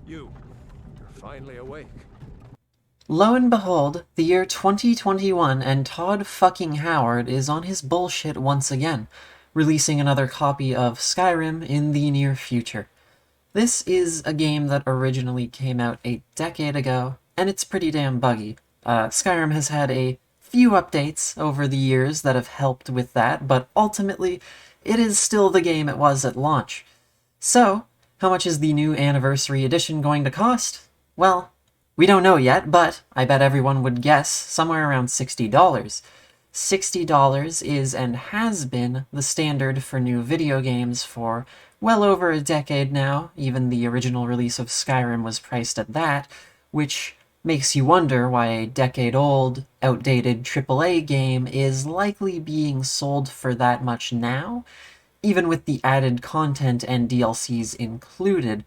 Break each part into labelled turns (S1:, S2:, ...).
S1: You're finally awake.
S2: Lo and behold, the year 2021 and Todd fucking Howard is on his bullshit once again, releasing another copy of Skyrim in the near future. This is a game that originally came out a decade ago, and it's pretty damn buggy. Skyrim has had a few updates over the years that have helped with that, but ultimately, it is still the game it was at launch. So, how much is the new Anniversary Edition going to cost? Well, we don't know yet, but I bet everyone would guess somewhere around $60. $60 is and has been the standard for new video games for well over a decade now. Even the original release of Skyrim was priced at that, which makes you wonder why a decade-old, outdated AAA game is likely being sold for that much now, even with the added content and DLCs included.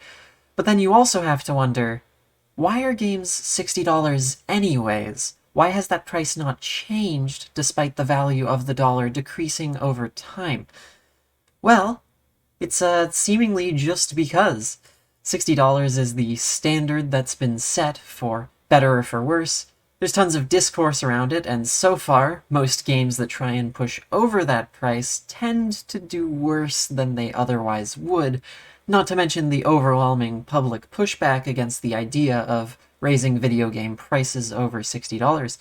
S2: But then you also have to wonder, why are games $60 anyways? Why has that price not changed despite the value of the dollar decreasing over time? Well, it's seemingly just because. $60 is the standard that's been set, for better or for worse. There's tons of discourse around it, and so far, most games that try and push over that price tend to do worse than they otherwise would, not to mention the overwhelming public pushback against the idea of raising video game prices over $60.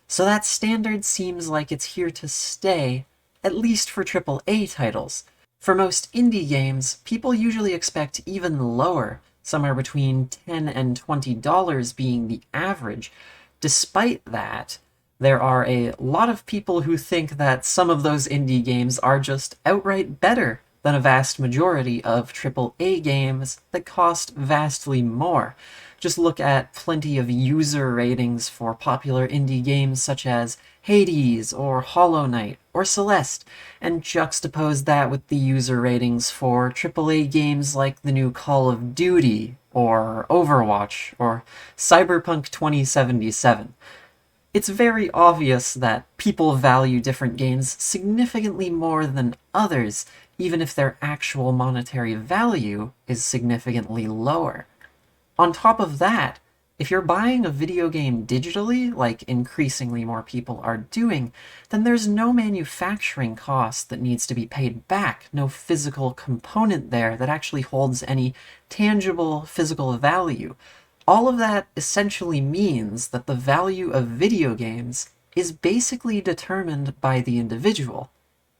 S2: So that standard seems like it's here to stay, at least for AAA titles. For most indie games, people usually expect even lower, somewhere between $10 and $20 being the average. Despite that, there are a lot of people who think that some of those indie games are just outright better than a vast majority of AAA games that cost vastly more. Just look at plenty of user ratings for popular indie games such as Hades, or Hollow Knight, or Celeste, and juxtapose that with the user ratings for AAA games like the new Call of Duty, or Overwatch, or Cyberpunk 2077. It's very obvious that people value different games significantly more than others, even if their actual monetary value is significantly lower. On top of that, if you're buying a video game digitally, like increasingly more people are doing, then there's no manufacturing cost that needs to be paid back, no physical component there that actually holds any tangible physical value. All of that essentially means that the value of video games is basically determined by the individual.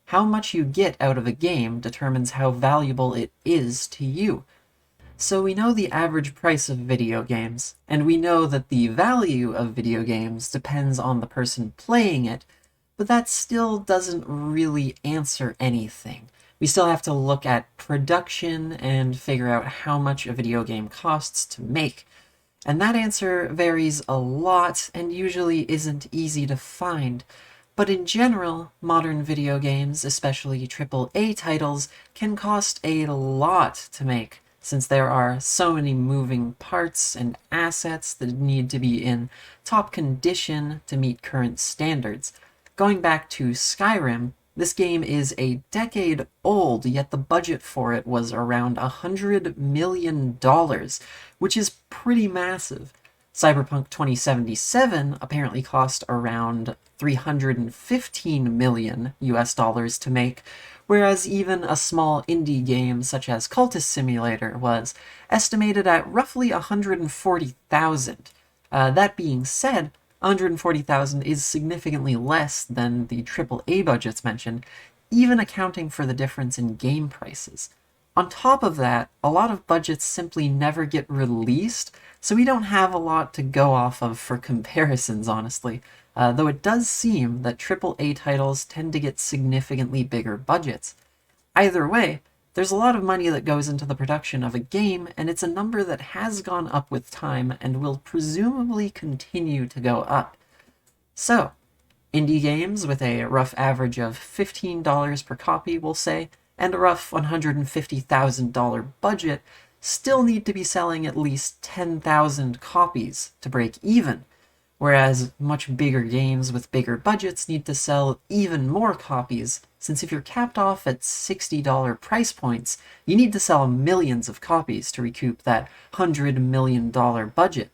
S2: How much you get out of a game determines how valuable it is to you. So we know the average price of video games, and we know that the value of video games depends on the person playing it, but that still doesn't really answer anything. We still have to look at production and figure out how much a video game costs to make. And that answer varies a lot and usually isn't easy to find. But in general, modern video games, especially AAA titles, can cost a lot to make, since there are so many moving parts and assets that need to be in top condition to meet current standards. Going back to Skyrim, this game is a decade old, yet the budget for it was around $100 million, which is pretty massive. Cyberpunk 2077 apparently cost around $315 million US to make, whereas even a small indie game such as Cultist Simulator was estimated at roughly $140,000. That being said, $140,000 is significantly less than the AAA budgets mentioned, even accounting for the difference in game prices. On top of that, a lot of budgets simply never get released, so we don't have a lot to go off of for comparisons, honestly. Though it does seem that AAA titles tend to get significantly bigger budgets. Either way, there's a lot of money that goes into the production of a game, and it's a number that has gone up with time and will presumably continue to go up. So, indie games with a rough average of $15 per copy, we'll say, and a rough $150,000 budget still need to be selling at least 10,000 copies to break even, whereas much bigger games with bigger budgets need to sell even more copies, since if you're capped off at $60 price points, you need to sell millions of copies to recoup that $100 million budget.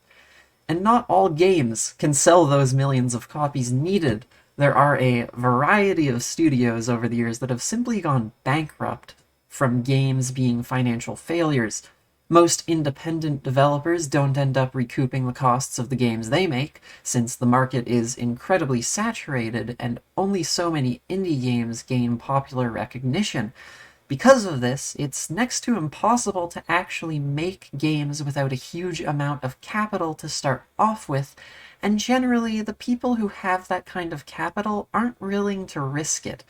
S2: And not all games can sell those millions of copies needed. There are a variety of studios over the years that have simply gone bankrupt from games being financial failures. Most independent developers don't end up recouping the costs of the games they make, since the market is incredibly saturated and only so many indie games gain popular recognition. Because of this, it's next to impossible to actually make games without a huge amount of capital to start off with, and generally the people who have that kind of capital aren't willing to risk it.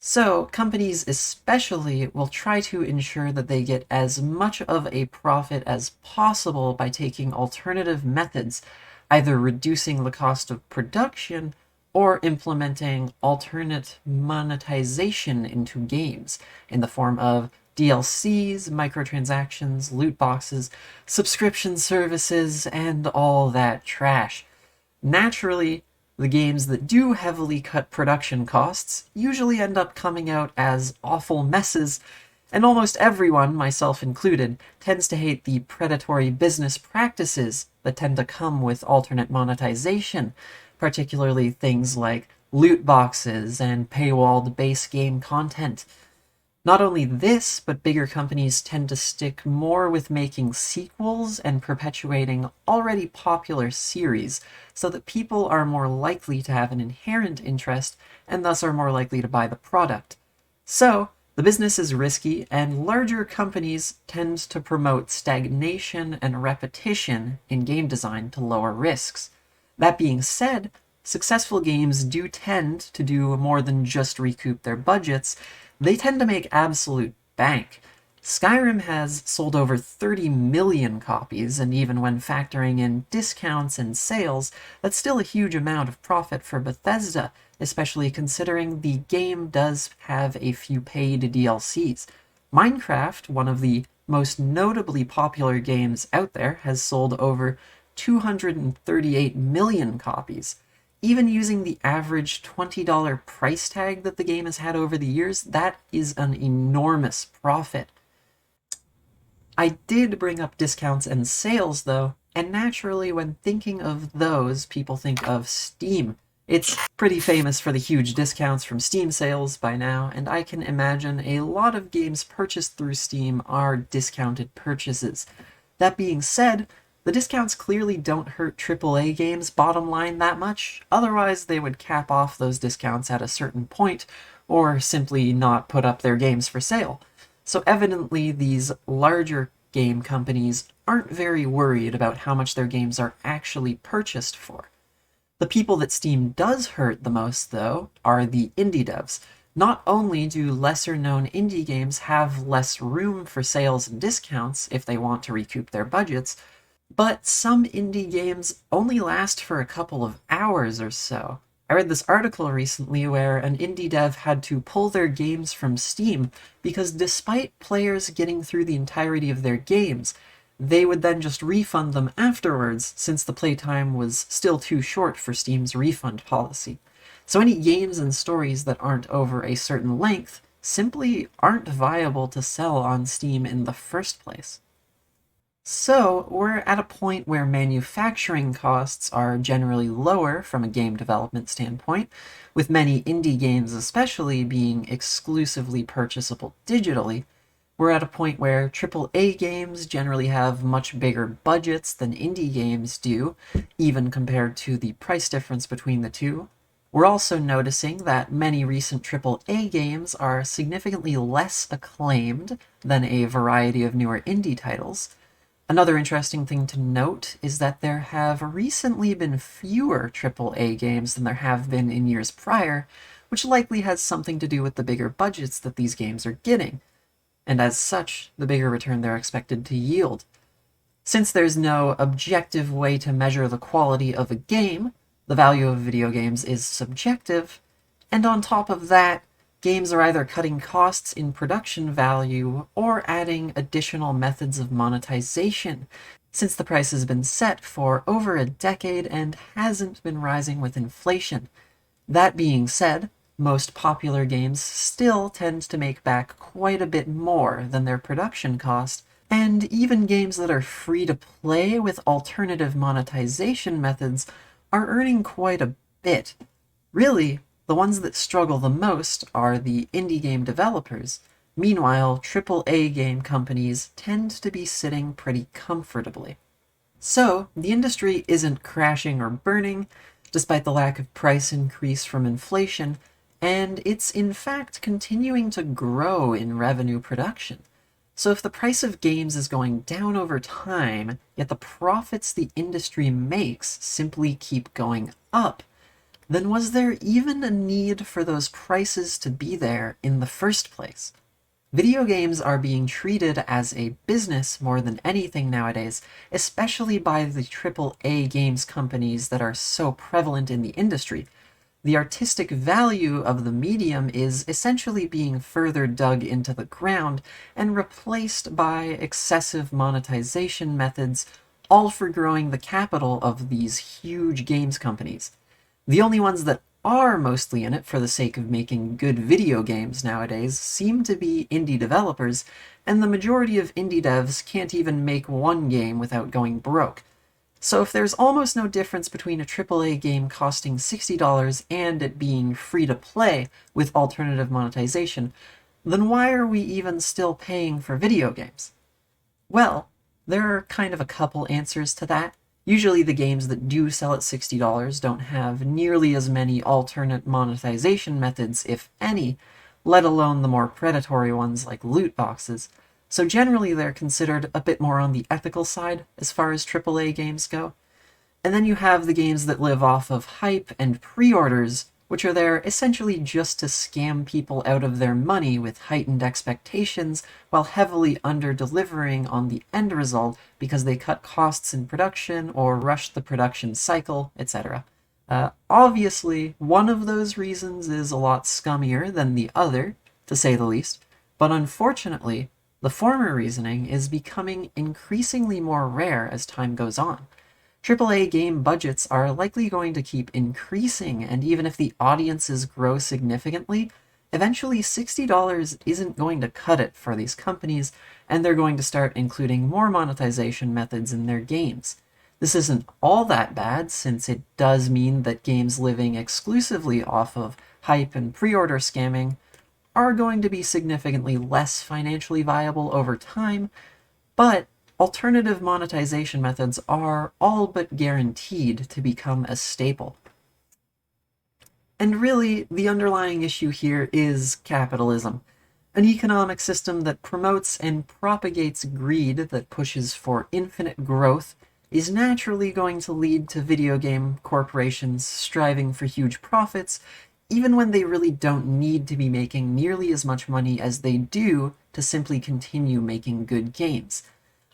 S2: So, companies especially will try to ensure that they get as much of a profit as possible by taking alternative methods, either reducing the cost of production or implementing alternate monetization into games in the form of DLCs, microtransactions, loot boxes, subscription services, and all that trash. Naturally, the games that do heavily cut production costs usually end up coming out as awful messes, and almost everyone, myself included, tends to hate the predatory business practices that tend to come with alternate monetization, particularly things like loot boxes and paywalled base game content. Not only this, but bigger companies tend to stick more with making sequels and perpetuating already popular series, so that people are more likely to have an inherent interest and thus are more likely to buy the product. So, the business is risky, and larger companies tend to promote stagnation and repetition in game design to lower risks. That being said, successful games do tend to do more than just recoup their budgets. They tend to make absolute bank. Skyrim has sold over 30 million copies, and even when factoring in discounts and sales, that's still a huge amount of profit for Bethesda, especially considering the game does have a few paid DLCs. Minecraft, one of the most notably popular games out there, has sold over 238 million copies. Even using the average $20 price tag that the game has had over the years, that is an enormous profit. I did bring up discounts and sales, though, and naturally when thinking of those, people think of Steam. It's pretty famous for the huge discounts from Steam sales by now, and I can imagine a lot of games purchased through Steam are discounted purchases. That being said, the discounts clearly don't hurt AAA games' bottom line that much, otherwise they would cap off those discounts at a certain point, or simply not put up their games for sale. So evidently these larger game companies aren't very worried about how much their games are actually purchased for. The people that Steam does hurt the most, though, are the indie devs. Not only do lesser-known indie games have less room for sales and discounts if they want to recoup their budgets, but some indie games only last for a couple of hours or so. I read this article recently where an indie dev had to pull their games from Steam because despite players getting through the entirety of their games, they would then just refund them afterwards since the playtime was still too short for Steam's refund policy. So any games and stories that aren't over a certain length simply aren't viable to sell on Steam in the first place. So, we're at a point where manufacturing costs are generally lower from a game development standpoint, with many indie games especially being exclusively purchasable digitally. We're at a point where AAA games generally have much bigger budgets than indie games do, even compared to the price difference between the two. We're also noticing that many recent AAA games are significantly less acclaimed than a variety of newer indie titles. Another interesting thing to note is that there have recently been fewer AAA games than there have been in years prior, which likely has something to do with the bigger budgets that these games are getting, and as such, the bigger return they're expected to yield. Since there's no objective way to measure the quality of a game, the value of video games is subjective, and on top of that, games are either cutting costs in production value or adding additional methods of monetization. since the price has been set for over a decade and hasn't been rising with inflation. That being said, most popular games still tend to make back quite a bit more than their production cost, and even games that are free to play with alternative monetization methods are earning quite a bit. Really, the ones that struggle the most are the indie game developers. Meanwhile, AAA game companies tend to be sitting pretty comfortably. So, the industry isn't crashing or burning, despite the lack of price increase from inflation, and it's in fact continuing to grow in revenue production. So if the price of games is going down over time, yet the profits the industry makes simply keep going up, then was there even a need for those prices to be there in the first place? Video games are being treated as a business more than anything nowadays, especially by the AAA games companies that are so prevalent in the industry. The artistic value of the medium is essentially being further dug into the ground and replaced by excessive monetization methods, all for growing the capital of these huge games companies. The only ones that are mostly in it for the sake of making good video games nowadays seem to be indie developers, and the majority of indie devs can't even make one game without going broke. So if there's almost no difference between a AAA game costing $60 and it being free to play with alternative monetization, then why are we even still paying for video games? Well, there are kind of a couple answers to that. Usually the games that do sell at $60 don't have nearly as many alternate monetization methods, if any, let alone the more predatory ones like loot boxes. So generally they're considered a bit more on the ethical side as far as AAA games go. And then you have the games that live off of hype and pre-orders, which are there essentially just to scam people out of their money with heightened expectations while heavily under-delivering on the end result because they cut costs in production or rush the production cycle, etc. Obviously, one of those reasons is a lot scummier than the other, to say the least, but unfortunately, the former reasoning is becoming increasingly more rare as time goes on. AAA game budgets are likely going to keep increasing, and even if the audiences grow significantly, eventually $60 isn't going to cut it for these companies, and they're going to start including more monetization methods in their games. This isn't all that bad, since it does mean that games living exclusively off of hype and pre-order scamming are going to be significantly less financially viable over time, but alternative monetization methods are all but guaranteed to become a staple. And really, the underlying issue here is capitalism, an economic system that promotes and propagates greed that pushes for infinite growth is naturally going to lead to video game corporations striving for huge profits, even when they really don't need to be making nearly as much money as they do to simply continue making good games.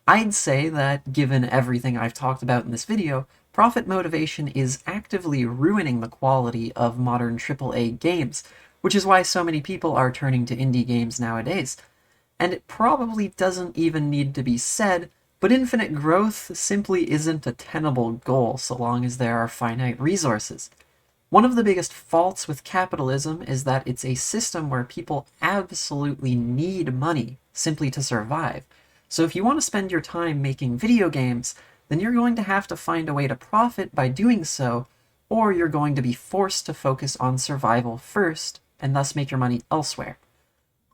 S2: I'd say that, given everything I've talked about in this video, profit motivation is actively ruining the quality of modern AAA games, which is why so many people are turning to indie games nowadays. And it probably doesn't even need to be said, but infinite growth simply isn't a tenable goal so long as there are finite resources. One of the biggest faults with capitalism is that it's a system where people absolutely need money simply to survive. So if you want to spend your time making video games, then you're going to have to find a way to profit by doing so, or you're going to be forced to focus on survival first, and thus make your money elsewhere.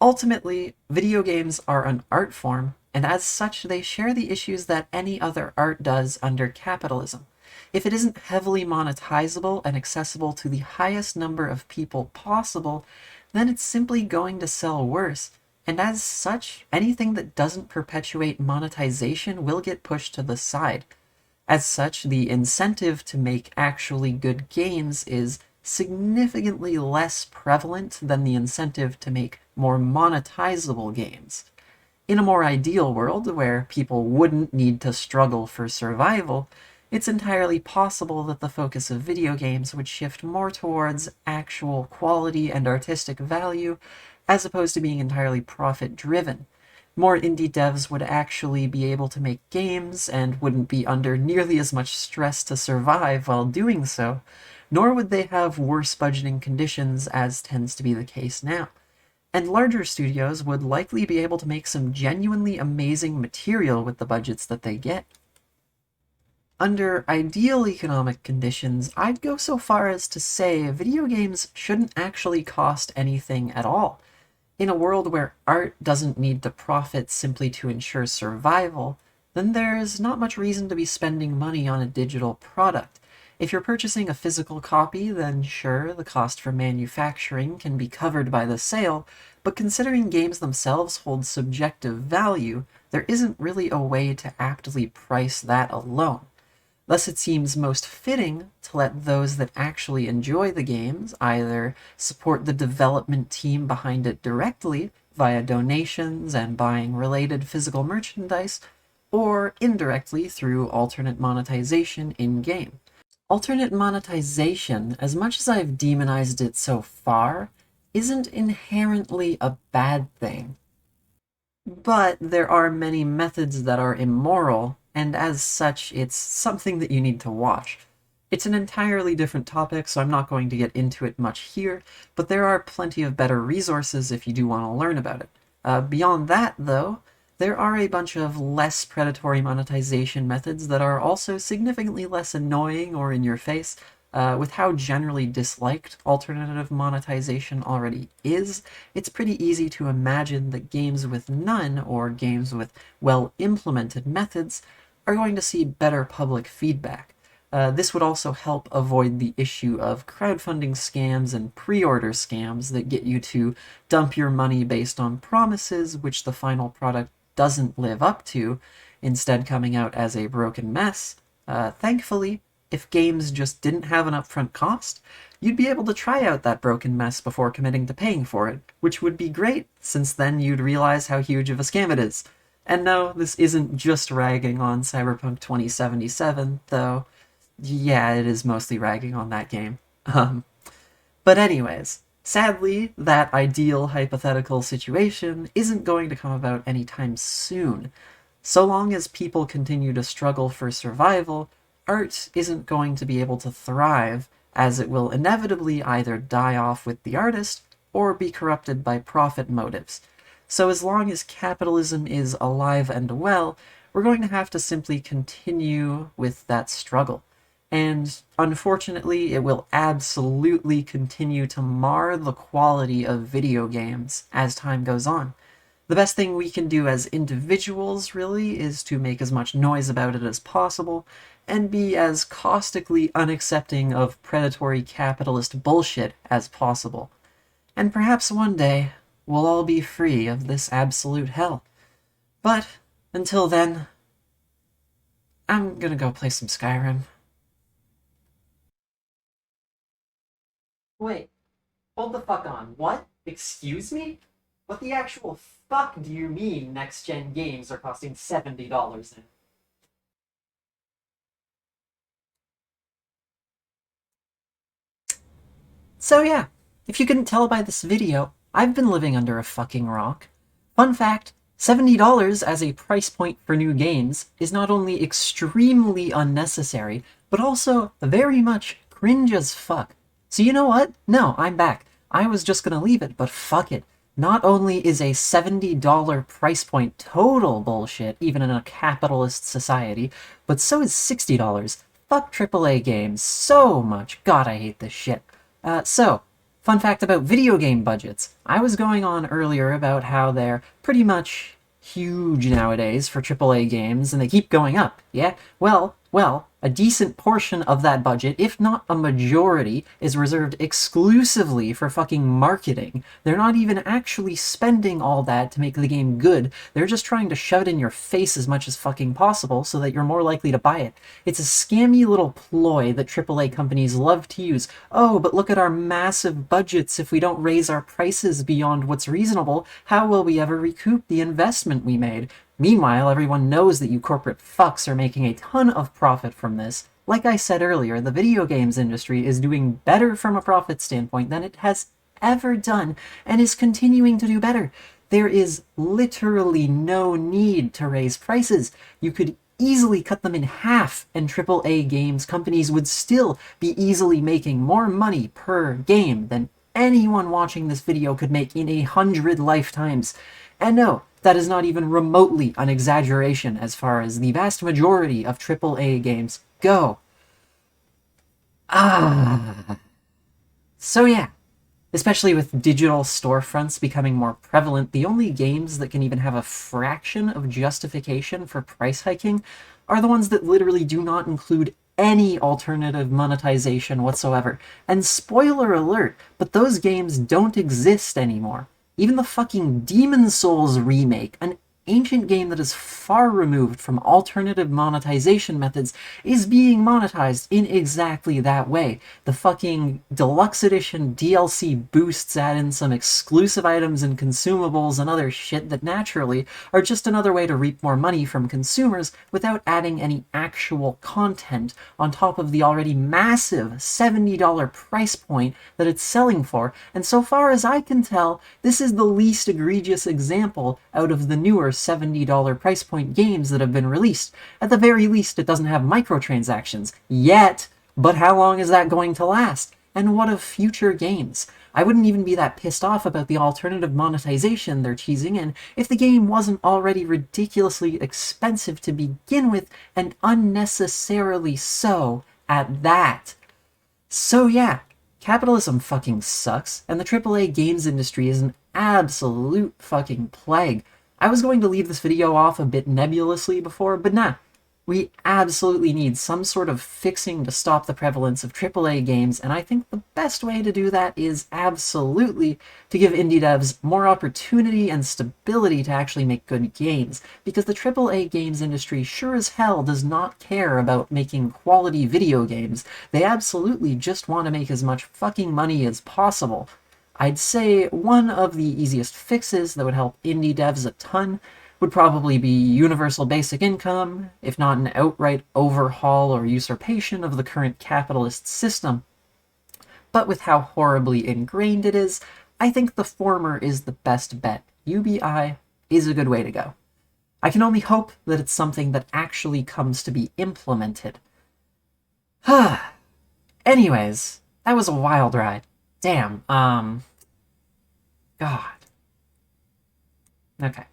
S2: Ultimately, video games are an art form, and as such they share the issues that any other art does under capitalism. If it isn't heavily monetizable and accessible to the highest number of people possible, then it's simply going to sell worse. And as such, anything that doesn't perpetuate monetization will get pushed to the side. As such, the incentive to make actually good games is significantly less prevalent than the incentive to make more monetizable games. In a more ideal world, where people wouldn't need to struggle for survival, it's entirely possible that the focus of video games would shift more towards actual quality and artistic value, as opposed to being entirely profit-driven. More indie devs would actually be able to make games and wouldn't be under nearly as much stress to survive while doing so, nor would they have worse budgeting conditions as tends to be the case now. And larger studios would likely be able to make some genuinely amazing material with the budgets that they get. Under ideal economic conditions, I'd go so far as to say video games shouldn't actually cost anything at all. In a world where art doesn't need to profit simply to ensure survival, then there's not much reason to be spending money on a digital product. If you're purchasing a physical copy, then sure, the cost for manufacturing can be covered by the sale, but considering games themselves hold subjective value, there isn't really a way to aptly price that alone. Thus it seems most fitting to let those that actually enjoy the games either support the development team behind it directly via donations and buying related physical merchandise, or indirectly through alternate monetization in-game. Alternate monetization, as much as I've demonized it so far, isn't inherently a bad thing. But there are many methods that are immoral, and as such, it's something that you need to watch. It's an entirely different topic, so I'm not going to get into it much here, but there are plenty of better resources if you do want to learn about it. Beyond that, though, there are a bunch of less predatory monetization methods that are also significantly less annoying or in your face. With how generally disliked alternative monetization already is, it's pretty easy to imagine that games with none, or games with well-implemented methods, are going to see better public feedback. This would also help avoid the issue of crowdfunding scams and pre-order scams that get you to dump your money based on promises which the final product doesn't live up to, instead coming out as a broken mess. Thankfully, if games just didn't have an upfront cost, you'd be able to try out that broken mess before committing to paying for it, which would be great, since then you'd realize how huge of a scam it is. And no, this isn't just ragging on Cyberpunk 2077, though, yeah, it is mostly ragging on that game. But anyways, sadly, that ideal hypothetical situation isn't going to come about anytime soon. So long as people continue to struggle for survival, art isn't going to be able to thrive, as it will inevitably either die off with the artist or be corrupted by profit motives. So as long as capitalism is alive and well, we're going to have to simply continue with that struggle. And unfortunately, it will absolutely continue to mar the quality of video games as time goes on. The best thing we can do as individuals, really, is to make as much noise about it as possible, and be as caustically unaccepting of predatory capitalist bullshit as possible. And perhaps one day, we'll all be free of this absolute hell. But, until then, I'm gonna go play some Skyrim. Wait, hold the fuck on. What? Excuse me? What the actual fuck do you mean next-gen games are costing $70 now? So yeah, if you couldn't tell by this video, I've been living under a fucking rock. Fun fact, $70 as a price point for new games is not only extremely unnecessary, but also very much cringe as fuck. So you know what? No, I'm back. I was just gonna leave it, but fuck it. Not only is a $70 price point total bullshit, even in a capitalist society, but so is $60. Fuck AAA games so much. God, I hate this shit. So, fun fact about video game budgets. I was going on earlier about how they're pretty much huge nowadays for AAA games, and they keep going up, yeah? Well, a decent portion of that budget, if not a majority, is reserved exclusively for fucking marketing. They're not even actually spending all that to make the game good. They're just trying to shove it in your face as much as fucking possible so that you're more likely to buy it. It's a scammy little ploy that AAA companies love to use. Oh, but look at our massive budgets. If we don't raise our prices beyond what's reasonable, how will we ever recoup the investment we made? Meanwhile, everyone knows that you corporate fucks are making a ton of profit from this. Like I said earlier, the video games industry is doing better from a profit standpoint than it has ever done, and is continuing to do better. There is literally no need to raise prices. You could easily cut them in half, and AAA games companies would still be easily making more money per game than anyone watching this video could make in 100 lifetimes. And no, that is not even remotely an exaggeration as far as the vast majority of AAA games go. So yeah, especially with digital storefronts becoming more prevalent, the only games that can even have a fraction of justification for price hiking are the ones that literally do not include any alternative monetization whatsoever. And spoiler alert, but those games don't exist anymore. Even the fucking Demon's Souls remake, an ancient game that is far removed from alternative monetization methods, is being monetized in exactly that way. The fucking deluxe edition DLC boosts add in some exclusive items and consumables and other shit that naturally are just another way to reap more money from consumers without adding any actual content on top of the already massive $70 price point that it's selling for. And so far as I can tell, this is the least egregious example out of the newer $70 price point games that have been released. At the very least, it doesn't have microtransactions yet, but how long is that going to last? And what of future games? I wouldn't even be that pissed off about the alternative monetization they're cheesing in if the game wasn't already ridiculously expensive to begin with, and unnecessarily so at that. So yeah, capitalism fucking sucks, and the AAA games industry is an absolute fucking plague. I was going to leave this video off a bit nebulously before, but nah. We absolutely need some sort of fixing to stop the prevalence of AAA games, and I think the best way to do that is absolutely to give indie devs more opportunity and stability to actually make good games, because the AAA games industry sure as hell does not care about making quality video games. They absolutely just want to make as much fucking money as possible. I'd say one of the easiest fixes that would help indie devs a ton would probably be universal basic income, if not an outright overhaul or usurpation of the current capitalist system. But with how horribly ingrained it is, I think the former is the best bet. UBI is a good way to go. I can only hope that it's something that actually comes to be implemented. Anyways, that was a wild ride. Damn, God. Okay.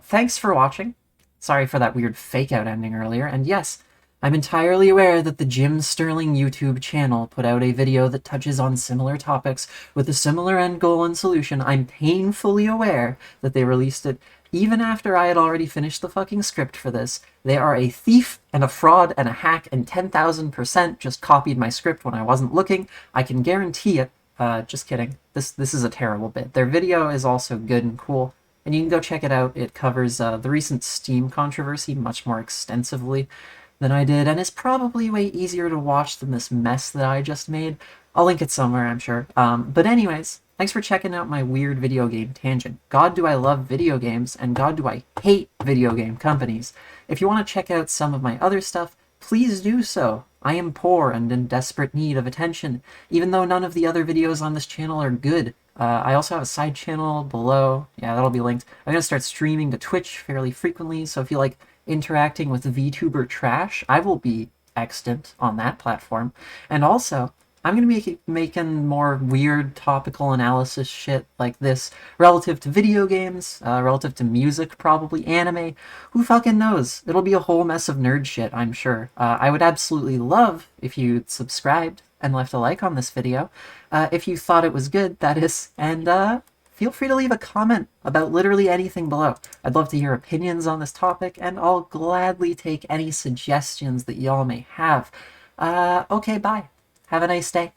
S2: Thanks for watching. Sorry for that weird fake-out ending earlier, and yes, I'm entirely aware that the Jim Sterling YouTube channel put out a video that touches on similar topics with a similar end goal and solution. I'm painfully aware that they released it even after I had already finished the fucking script for this. They are a thief and a fraud and a hack, and 10,000% just copied my script when I wasn't looking. I can guarantee it. Just kidding. This is a terrible bit. Their video is also good and cool, and you can go check it out. It covers the recent Steam controversy much more extensively than I did, and is probably way easier to watch than this mess that I just made. I'll link it somewhere, I'm sure. But anyways, thanks for checking out my weird video game tangent. God, do I love video games, and God, do I hate video game companies. If you want to check out some of my other stuff, please do so. I am poor and in desperate need of attention, even though none of the other videos on this channel are good. I also have a side channel below. Yeah, that'll be linked. I'm going to start streaming to Twitch fairly frequently, so if you like interacting with VTuber trash, I will be extant on that platform. And also, I'm going to be making more weird topical analysis shit like this relative to video games, relative to music, probably anime. Who fucking knows? It'll be a whole mess of nerd shit, I'm sure. I would absolutely love if you'd subscribed and left a like on this video, if you thought it was good, that is, and feel free to leave a comment about literally anything below. I'd love to hear opinions on this topic, and I'll gladly take any suggestions that y'all may have. Okay, bye. Have a nice day.